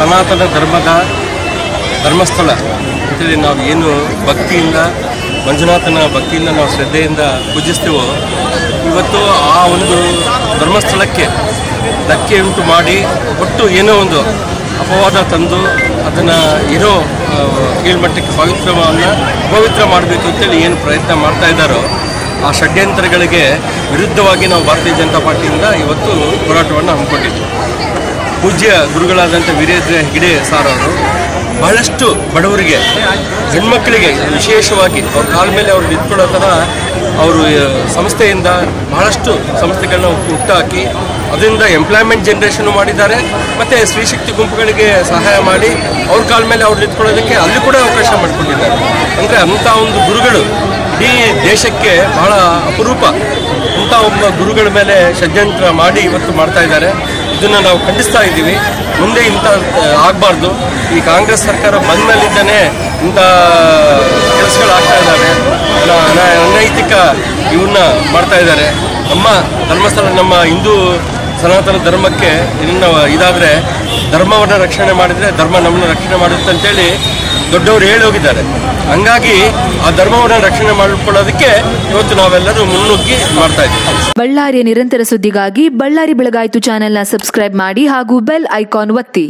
ಸನಾತನ ಧರ್ಮದ ಧರ್ಮಸ್ಥಳ ಅಂತೇಳಿ ನಾವು ಏನು ಭಕ್ತಿಯಿಂದ ಮಂಜುನಾಥನ ಭಕ್ತಿಯಿಂದ ನಾವು ಶ್ರದ್ಧೆಯಿಂದ ಪೂಜಿಸ್ತೀವೋ, ಇವತ್ತು ಆ ಒಂದು ಧರ್ಮಸ್ಥಳಕ್ಕೆ ಧಕ್ಕೆ ಉಂಟು ಮಾಡಿ ಒಟ್ಟು ಏನೋ ಒಂದು ಅಪವಾದ ತಂದು ಅದನ್ನು ಏನೋ ಕೀಳ್ಮಟ್ಟಕ್ಕೆ ಪವಿತ್ರ ಮಾಡಬೇಕು ಅಂತೇಳಿ ಏನು ಪ್ರಯತ್ನ ಮಾಡ್ತಾ ಇದ್ದಾರೋ ಆ ಷಡ್ಯಂತ್ರಗಳಿಗೆ ವಿರುದ್ಧವಾಗಿ ನಾವು ಭಾರತೀಯ ಜನತಾ ಪಾರ್ಟಿಯಿಂದ ಇವತ್ತು ಹೋರಾಟವನ್ನು ಹಮ್ಮಿಕೊಂಡಿದ್ವಿ. ಪೂಜ್ಯ ಗುರುಗಳಾದಂಥ ವೀರೇಂದ್ರ ಹೆಗ್ಗಡೆ ಸಾರ್ ಅವರು ಬಹಳಷ್ಟು ಬಡವರಿಗೆ, ಹೆಣ್ಮಕ್ಕಳಿಗೆ ವಿಶೇಷವಾಗಿ ಅವ್ರ ಕಾಲ ಮೇಲೆ ಅವ್ರು ನಿಂತ್ಕೊಳ್ಳೋ ಥರ ಅವರು ಸಂಸ್ಥೆಯಿಂದ ಬಹಳಷ್ಟು ಸಂಸ್ಥೆಗಳನ್ನ ಹುಟ್ಟಾಕಿ ಅದರಿಂದ ಎಂಪ್ಲಾಯ್ಮೆಂಟ್ ಜನ್ರೇಷನ್ ಮಾಡಿದ್ದಾರೆ. ಮತ್ತು ಸ್ತ್ರೀಶಕ್ತಿ ಗುಂಪುಗಳಿಗೆ ಸಹಾಯ ಮಾಡಿ ಅವ್ರ ಕಾಲ ಮೇಲೆ ಅವ್ರು ನಿಂತ್ಕೊಳ್ಳೋದಕ್ಕೆ ಅಲ್ಲಿ ಕೂಡ ಅವಕಾಶ ಮಾಡಿಕೊಂಡಿದ್ದಾರೆ. ಅಂದರೆ ಅಂಥ ಒಂದು ಗುರುಗಳು ಇಡೀ ದೇಶಕ್ಕೆ ಬಹಳ ಅಪರೂಪ. ಇಂಥ ಒಬ್ಬ ಗುರುಗಳ ಮೇಲೆ ಷಡ್ಯಂತ್ರ ಮಾಡಿ ಇವತ್ತು ಮಾಡ್ತಾ ಇದ್ದಾರೆ. ಇದನ್ನು ನಾವು ಖಂಡಿಸ್ತಾ ಇದ್ದೀವಿ. ಮುಂದೆ ಇಂಥ ಆಗಬಾರ್ದು. ಈ ಕಾಂಗ್ರೆಸ್ ಸರ್ಕಾರ ಬಂದ ಮೇಲಿಂದನೇ ಇಂಥ ಕೆಲಸಗಳಾಗ್ತಾ ಇದ್ದಾರೆ, ಅನೈತಿಕ ಇವನ್ನ ಮಾಡ್ತಾ ಇದ್ದಾರೆ. ನಮ್ಮ ಧರ್ಮಸ್ಥಳ, ನಮ್ಮ ಹಿಂದೂ ಸನಾತನ ಧರ್ಮಕ್ಕೆ ಇನ್ನು ಇದಾದರೆ ಧರ್ಮವನ್ನು ರಕ್ಷಣೆ ಮಾಡಿದರೆ ಧರ್ಮ ನಮ್ಮನ್ನು ರಕ್ಷಣೆ ಮಾಡುತ್ತೆ ಅಂತೇಳಿ ದೊಡ್ಡವರು ಹೇಳಿ ಹೋಗಿದ್ದಾರೆ. ಹಂಗಾಗಿ ಆ ಧರ್ಮವನ್ನು ರಕ್ಷಣೆ ಮಾಡಿಕೊಳ್ಳೋದಕ್ಕೆ ಇವತ್ತು ನಾವೆಲ್ಲರೂ ಮುನ್ನುಗ್ಗಿ ಮಾಡ್ತಾ ಇದ್ದೀವಿ. ಬಳ್ಳಾರಿಯ ನಿರಂತರ ಸುದ್ದಿಗಾಗಿ ಬಳ್ಳಾರಿ ಬೆಳಗಾಯಿತು ಚಾನೆಲ್ನ ಸಬ್ಸ್ಕ್ರೈಬ್ ಮಾಡಿ ಹಾಗೂ ಬೆಲ್ ಐಕಾನ್ ಒತ್ತಿ.